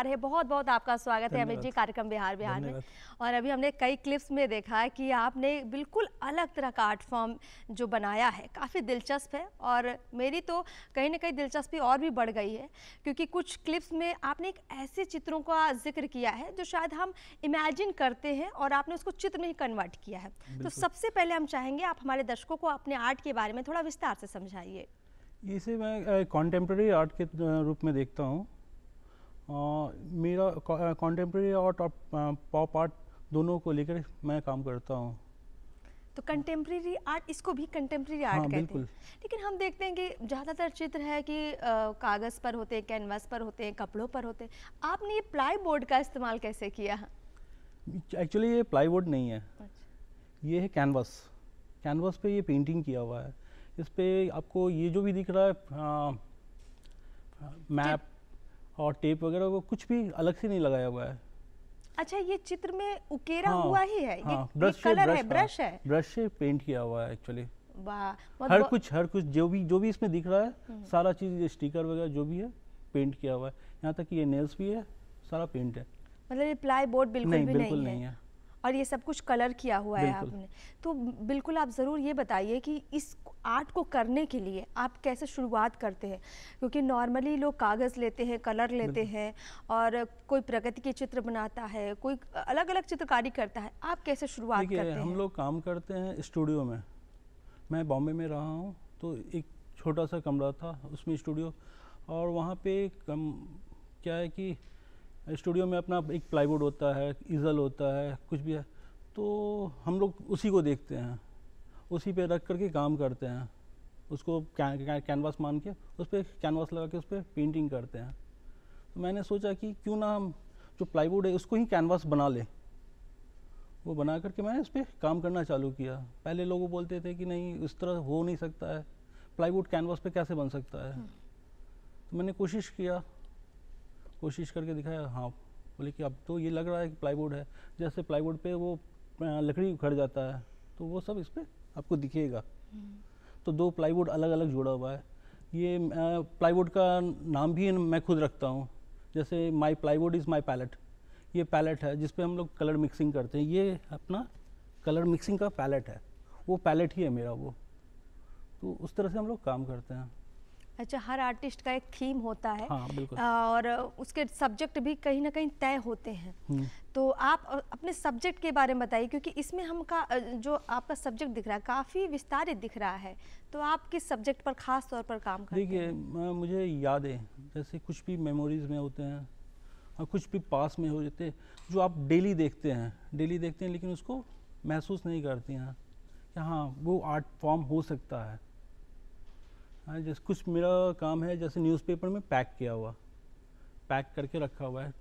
है। बहुत बहुत आपका स्वागत है अमित जी कार्यक्रम बिहार में। और अभी हमने कई क्लिप्स में देखा है कि आपने बिल्कुल अलग तरह का आर्ट फॉर्म जो बनाया है, काफ़ी दिलचस्प है। और मेरी तो कहीं ना कहीं दिलचस्पी और भी बढ़ गई है, क्योंकि कुछ क्लिप्स में आपने एक ऐसे चित्रों का जिक्र किया है जो शायद हम इमेजिन करते हैं और आपने उसको चित्र में ही कन्वर्ट किया है। तो सबसे पहले हम चाहेंगे आप हमारे दर्शकों को अपने आर्ट के बारे में थोड़ा विस्तार से समझाइए। इसे मैं कॉन्टेम्प्रेरी आर्ट के रूप में देखता हूँ। मेरा कॉन्टेम्प्रेरी आर्ट और पॉप आर्ट दोनों को लेकर मैं काम करता हूँ। तो कंटेम्प्रेरी आर्ट, इसको भी कंटेम्प्रेरी आर्ट कहते हैं। लेकिन हम देखते हैं कि ज़्यादातर चित्र है कि कागज़ पर होते हैं, कैनवास पर होते हैं, कपड़ों पर होते हैं। आपने ये प्लाई बोर्ड का इस्तेमाल कैसे किया? एक्चुअली ये प्लाई बोर्ड नहीं है। ये है कैनवास। कैनवास पे ये पेंटिंग किया हुआ है। इस पे आपको ये जो भी दिख रहा है मैप और टेप वगैरह, वो कुछ भी अलग से नहीं लगाया हुआ है। अच्छा, ये चित्र में उकेरा हुआ ही है? हाँ, ये कलर है, ब्रश है? ब्रश से पेंट किया हुआ है एक्चुअली। वाह, हर कुछ जो भी इसमें दिख रहा है, सारा चीज़, स्टिकर वगैरह जो भी है पेंट किया हुआ है। यहाँ तक कि ये नेल्स भी है, सारा पेंट है। मतलब ये प्लाई बोर्ड बिल्कुल नहीं है। और ये सब कुछ कलर किया हुआ है आपने। तो बिल्कुल आप ज़रूर ये बताइए कि इस आर्ट को करने के लिए आप कैसे शुरुआत करते हैं? क्योंकि नॉर्मली लोग कागज़ लेते हैं, कलर लेते हैं, और कोई प्रकृति के चित्र बनाता है, कोई अलग अलग चित्रकारी करता है। आप कैसे शुरुआत करते हैं? हम लोग काम करते हैं स्टूडियो में। मैं बॉम्बे में रहा हूँ, तो एक छोटा सा कमरा था, उसमें स्टूडियो। और वहाँ पे क्या है कि स्टूडियो में अपना एक प्लाईवुड होता है, ईजल होता है, कुछ भी है, तो हम लोग उसी को देखते हैं, उसी पे रख करके काम करते हैं। उसको कैनवास मान के उस पर कैनवास लगा के उस पर पेंटिंग करते हैं। तो मैंने सोचा कि क्यों ना हम जो प्लाईवुड है उसको ही कैनवास बना लें। वो बना करके मैंने उस पर काम करना चालू किया। पहले लोग बोलते थे कि नहीं, इस तरह हो नहीं सकता है, प्लाईवुड कैनवास पे कैसे बन सकता है। तो मैंने कोशिश करके दिखाया। हाँ, बोले कि अब तो ये लग रहा है कि प्लाईवुड है। जैसे प्लाईवुड पे वो लकड़ी उखड़ जाता है, तो वो सब इस पर आपको दिखेगा। तो 2 प्लाईवुड अलग अलग जुड़ा हुआ है। ये प्लाईवुड का नाम भी मैं खुद रखता हूँ। जैसे माई प्लाईवुड इज़ माई पैलेट। ये पैलेट है जिस पे हम लोग कलर मिक्सिंग करते हैं। ये अपना कलर मिक्सिंग का पैलेट है, वो पैलेट ही है मेरा वो। तो उस तरह से हम लोग काम करते हैं। अच्छा, हर आर्टिस्ट का एक थीम होता है। हाँ, बिल्कुल। और उसके सब्जेक्ट भी कहीं ना कहीं तय होते हैं। तो आप अपने सब्जेक्ट के बारे में बताइए, क्योंकि इसमें जो आपका सब्जेक्ट दिख रहा है काफ़ी विस्तारित दिख रहा है। तो आप किस सब्जेक्ट पर खास तौर पर काम करते हैं? देखिए, मुझे यादें, जैसे कुछ भी मेमोरीज में होते हैं और कुछ भी पास में हो जाते हैं, जो आप डेली देखते हैं लेकिन उसको महसूस नहीं करती हैं कि हाँ, वो आर्ट फॉर्म हो सकता है। जैसे कुछ मेरा काम है, जैसे न्यूज़पेपर में पैक करके रखा हुआ है।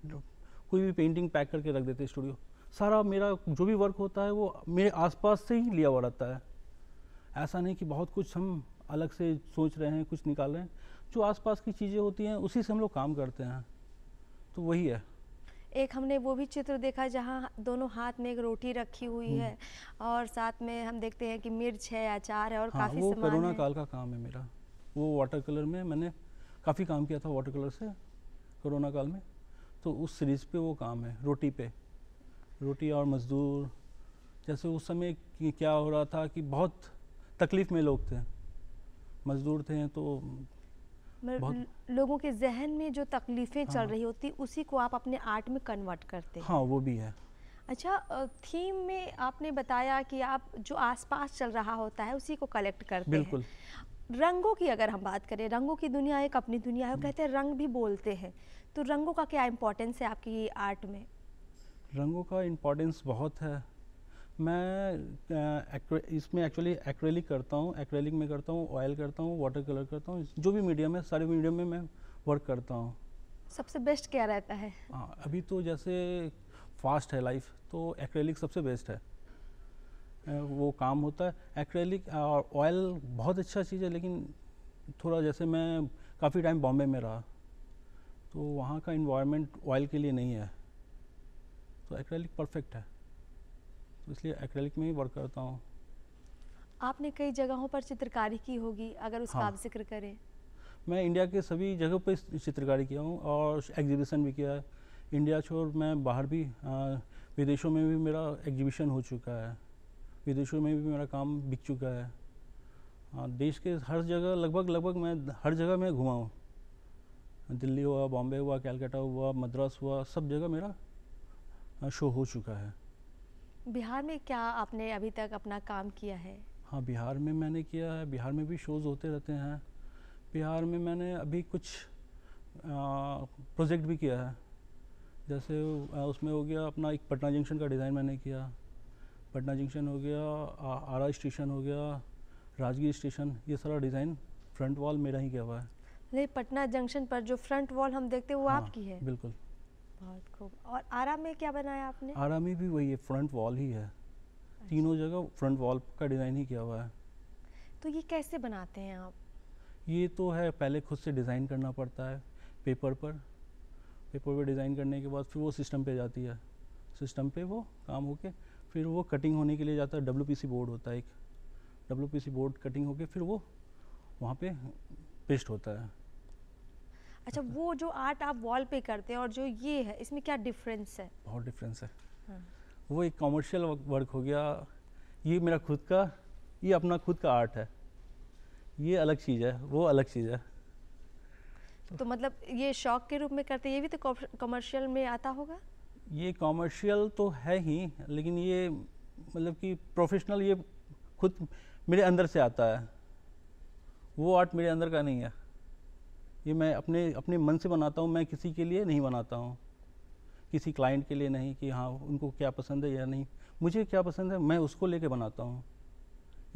कोई भी पेंटिंग पैक करके रख देते स्टूडियो। सारा मेरा जो भी वर्क होता है वो मेरे आसपास से ही लिया हुआ रहता है। ऐसा नहीं कि बहुत कुछ हम अलग से सोच रहे हैं, कुछ निकाल रहे हैं। जो आसपास की चीज़ें होती हैं उसी से हम लोग काम करते हैं। तो वही है। एक हमने वो भी चित्र देखा जहाँ दोनों हाथ में एक रोटी रखी हुई है, और साथ में हम देखते हैं कि मिर्च है, अचार है, और काफ़ी सामान है। वो कोरोना काल का काम है मेरा। वो वाटर कलर में मैंने काफ़ी काम किया था, वाटर कलर से कोरोना काल में। तो उस सीरीज़ पे वो काम है, रोटी और मज़दूर। जैसे उस समय क्या हो रहा था कि बहुत तकलीफ़ में लोग थे, मज़दूर थे, तो लोगों के जहन में जो तकलीफ़ें चल रही होती, उसी को आप अपने आर्ट में कन्वर्ट करते हैं। हाँ, वो भी है। अच्छा, थीम में आपने बताया कि आप जो आसपास चल रहा होता है उसी को कलेक्ट करते हैं। बिल्कुल। रंगों की अगर हम बात करें, रंगों की दुनिया एक अपनी दुनिया है, कहते हैं रंग भी बोलते हैं। तो रंगों का क्या इम्पोर्टेंस है आपकी आर्ट में? रंगों का इम्पोर्टेंस बहुत है। मैं इसमें एक्चुअली एक्रेलिक करता हूँ, एक्रेलिक में करता हूँ, ऑयल करता हूँ, वाटर कलर करता हूँ। जो भी मीडियम है, सारे मीडियम में मैं वर्क करता हूँ। सबसे बेस्ट क्या रहता है? अभी तो जैसे फास्ट है लाइफ, तो एक्रेलिक सबसे बेस्ट है। वो काम होता है। एक्रेलिक और ऑयल बहुत अच्छा चीज़ है, लेकिन थोड़ा, जैसे मैं काफ़ी टाइम बॉम्बे में रहा, तो वहाँ का इन्वायरमेंट ऑयल के लिए नहीं है, तो एक्रेलिक परफेक्ट है। तो इसलिए एक्रेलिक में ही वर्क करता हूँ। आपने कई जगहों पर चित्रकारी की होगी, अगर उसका आप जिक्र करें। मैं इंडिया के सभी जगहों पर चित्रकारी किया हूँ और एग्जीबिशन भी किया है। इंडिया छोड़ मैं बाहर भी विदेशों में भी मेरा एग्जीबिशन हो चुका है, विदेशों में भी मेरा काम बिक चुका है। देश के हर जगह लगभग मैं हर जगह मैं घुमा हूँ, दिल्ली हुआ, बॉम्बे हुआ, कलकत्ता हुआ, मद्रास हुआ, सब जगह मेरा शो हो चुका है। बिहार में क्या आपने अभी तक अपना काम किया है? हाँ, बिहार में मैंने किया है, बिहार में भी शोज़ होते रहते हैं। बिहार में मैंने अभी कुछ प्रोजेक्ट भी किया है, जैसे उसमें हो गया अपना एक पटना जंक्शन का डिज़ाइन मैंने किया, पटना जंक्शन हो गया, आरा स्टेशन हो गया, राजगीर स्टेशन, ये सारा डिज़ाइन फ्रंट वॉल मेरा ही किया हुआ है। नहीं, पटना जंक्शन पर जो फ्रंट वॉल हम देखते हैं वो हाँ, आपकी है? बिल्कुल। बहुत खूब। और आरा में क्या बनाया आपने? आरा में भी वही है, फ्रंट वॉल ही है। अच्छा। तीनों जगह फ्रंट वॉल का डिज़ाइन ही किया हुआ है। तो ये कैसे बनाते हैं आप? ये तो है, पहले खुद से डिज़ाइन करना पड़ता है पेपर पर डिज़ाइन करने के बाद फिर वो सिस्टम पे जाती है, सिस्टम पे वो काम होके फिर वो कटिंग होने के लिए जाता है। WPC बोर्ड होता है एक, WPC बोर्ड कटिंग होके फिर वो वहाँ पे पेस्ट होता है। अच्छा, वो जो आर्ट आप वॉल पे करते हैं और जो ये है, इसमें क्या डिफरेंस है? बहुत डिफरेंस है। हाँ। वो एक कॉमर्शियल वर्क हो गया, ये मेरा खुद का, ये अपना खुद का आर्ट है, ये अलग चीज़ है, वो अलग चीज़ है। तो मतलब ये शौक के रूप में करते हैं, ये भी तो कमर्शियल में आता होगा? ये कॉमर्शियल तो है ही, लेकिन ये मतलब कि प्रोफेशनल, ये खुद मेरे अंदर से आता है, वो आर्ट मेरे अंदर का नहीं है। ये मैं अपने मन से बनाता हूँ, मैं किसी के लिए नहीं बनाता हूँ, किसी क्लाइंट के लिए नहीं कि हाँ उनको क्या पसंद है या नहीं, मुझे क्या पसंद है मैं उसको लेके बनाता हूँ,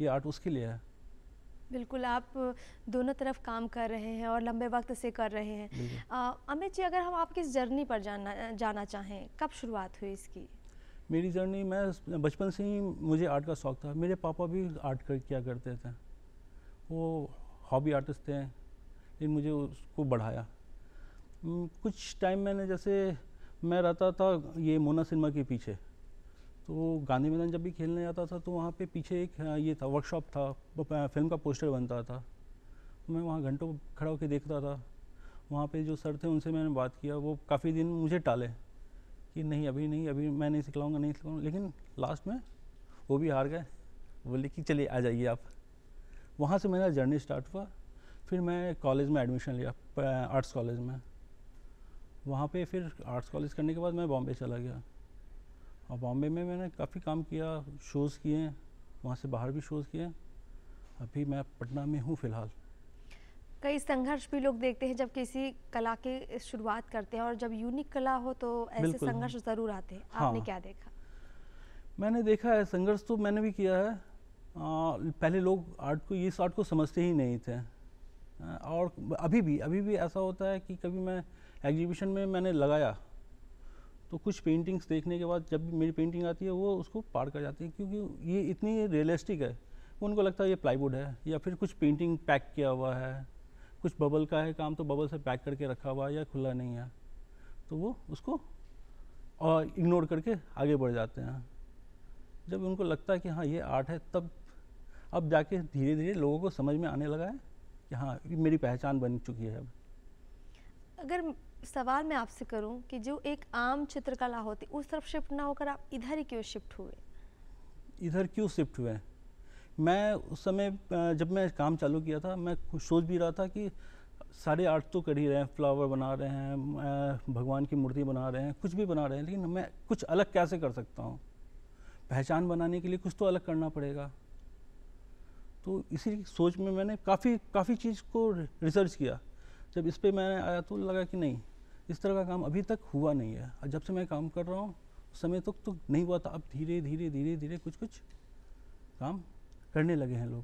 ये आर्ट उसके लिए है। बिल्कुल, आप दोनों तरफ काम कर रहे हैं और लंबे वक्त से कर रहे हैं। अमित जी, अगर हम आपकी इस जर्नी पर जाना चाहें, कब शुरुआत हुई इसकी? मेरी जर्नी, मैं बचपन से ही मुझे आर्ट का शौक़ था। मेरे पापा भी आर्ट किया करते थे, वो हॉबी आर्टिस्ट थे, लेकिन मुझे उसको बढ़ाया। कुछ टाइम मैंने, जैसे मैं रहता था ये मोना सिनेमा के पीछे, तो गांधी मैदान जब भी खेलने जाता था तो वहाँ पे पीछे एक ये था, वर्कशॉप था, फिल्म का पोस्टर बनता था, मैं वहाँ घंटों खड़ा होकर देखता था। वहाँ पे जो सर थे उनसे मैंने बात किया, वो काफ़ी दिन मुझे टाले कि नहीं अभी नहीं, अभी मैं नहीं सिखलाऊँगा, नहीं सिखलाऊँगा, लेकिन लास्ट में वो भी हार गए, बोले कि चलिए आ जाइए आप। वहाँ से मेरा जर्नी स्टार्ट हुआ। फिर मैं कॉलेज में एडमिशन लिया, आर्ट्स कॉलेज में। वहाँ पे फिर आर्ट्स कॉलेज करने के बाद मैं बॉम्बे चला गया, और बॉम्बे में मैंने काफ़ी काम किया, शोज़ किए, वहाँ से बाहर भी शोज़ किए। अभी मैं पटना में हूँ फ़िलहाल। कई संघर्ष भी लोग देखते हैं जब किसी कला की शुरुआत करते हैं, और जब यूनिक कला हो तो ऐसे संघर्ष ज़रूर आते हैं। हाँ, आपने क्या देखा? मैंने देखा है संघर्ष, तो मैंने भी किया है। पहले लोग इस आर्ट को समझते ही नहीं थे, और अभी भी ऐसा होता है कि कभी मैं एग्जीबिशन में मैंने लगाया तो कुछ पेंटिंग्स देखने के बाद जब भी मेरी पेंटिंग आती है वो उसको पार कर जाती है, क्योंकि ये इतनी रियलिस्टिक है, उनको लगता है ये प्लाईवुड है, या फिर कुछ पेंटिंग पैक किया हुआ है, कुछ बबल का है काम तो बबल से पैक करके रखा हुआ है या खुला नहीं है, तो वो उसको और इग्नोर करके आगे बढ़ जाते हैं। जब उनको लगता है कि हाँ ये आर्ट है, तब अब जाके धीरे धीरे लोगों को समझ में आने लगा है कि हाँ मेरी पहचान बन चुकी है। अब अगर सवाल मैं आपसे करूं कि जो एक आम चित्रकला होती उस तरफ शिफ्ट ना होकर आप इधर ही क्यों शिफ्ट हुए? इधर क्यों शिफ्ट हुए? मैं उस समय जब मैं काम चालू किया था, मैं सोच भी रहा था कि सारे आर्ट तो कर ही रहे हैं, फ्लावर बना रहे हैं, भगवान की मूर्ति बना रहे हैं, कुछ भी बना रहे हैं, लेकिन मैं कुछ अलग कैसे कर सकता हूँ? पहचान बनाने के लिए कुछ तो अलग करना पड़ेगा। तो इसी सोच में मैंने काफ़ी चीज़ को रिसर्च किया। जब इस पे मैंने आया तो लगा कि नहीं, इस तरह का काम अभी तक हुआ नहीं है, और जब से मैं काम कर रहा हूँ उस समय तक तो नहीं हुआ था। अब धीरे धीरे कुछ काम करने लगे हैं लोग।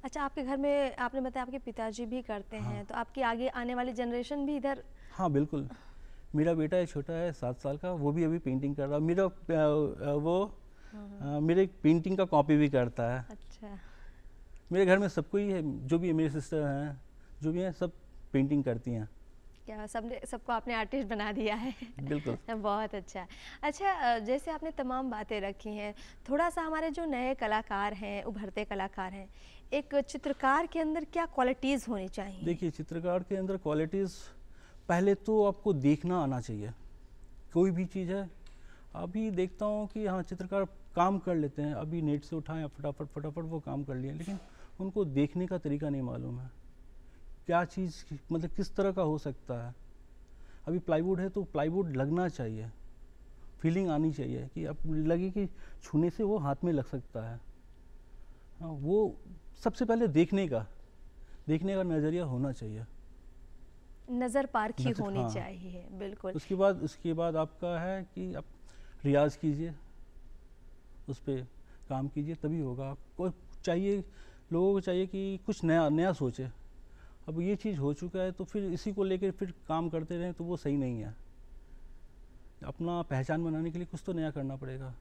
अच्छा, आपके घर में आपने बताया आपके पिताजी भी करते हैं, तो आपकी आगे आने वाली जनरेशन भी इधर? हाँ बिल्कुल, मेरा बेटा है, छोटा है, 7 साल का, वो भी अभी पेंटिंग कर रहा है। मेरे पेंटिंग का कॉपी भी करता है। अच्छा, मेरे घर में सबको ही है, जो भी है, मेरी सिस्टर हैं, जो भी हैं, सब पेंटिंग करती हैं। क्या सबको आपने आर्टिस्ट बना दिया है? बिल्कुल। बहुत अच्छा। अच्छा, जैसे आपने तमाम बातें रखी हैं, थोड़ा सा हमारे जो नए कलाकार हैं, उभरते कलाकार हैं, एक चित्रकार के अंदर क्या क्वालिटीज़ होनी चाहिए? देखिए, चित्रकार के अंदर क्वालिटीज़ पहले तो आपको देखना आना चाहिए। कोई भी चीज़ है, अभी देखता हूँ कि हाँ चित्रकार काम कर लेते हैं, अभी नेट से उठाएं फटाफट फटाफट वो काम कर लिए, लेकिन उनको देखने का तरीका नहीं मालूम है, क्या चीज़ मतलब किस तरह का हो सकता है। अभी प्लाईवुड है तो प्लाईवुड लगना चाहिए, फीलिंग आनी चाहिए कि अब लगे कि छूने से वो हाथ में लग सकता है। हाँ, वो सबसे पहले देखने का नज़रिया होना चाहिए, नज़र पारखी होनी हाँ। चाहिए, बिल्कुल। उसके बाद आपका है कि आप रियाज कीजिए, उस पर काम कीजिए, तभी होगा। आपको चाहिए, लोगों को चाहिए कि कुछ नया सोचे। अब ये चीज़ हो चुका है तो फिर इसी को लेकर फिर काम करते रहें तो वो सही नहीं है। अपना पहचान बनाने के लिए कुछ तो नया करना पड़ेगा।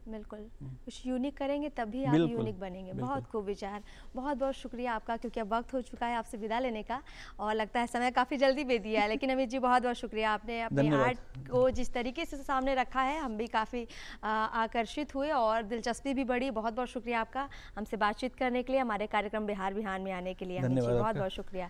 बिल्कुल, कुछ यूनिक करेंगे तभी आप यूनिक बनेंगे। बहुत खूब विचार, बहुत बहुत शुक्रिया आपका, क्योंकि अब वक्त हो चुका है आपसे विदा लेने का और लगता है समय काफ़ी जल्दी दे दिया है। लेकिन अमित जी बहुत बहुत शुक्रिया, आपने अपने आर्ट को जिस तरीके से सामने रखा है हम भी काफ़ी आकर्षित हुए और दिलचस्पी भी बढ़ी। बहुत बहुत शुक्रिया आपका हमसे बातचीत करने के लिए, हमारे कार्यक्रम बिहार बिहान में आने के लिए। अमित जी बहुत बहुत शुक्रिया।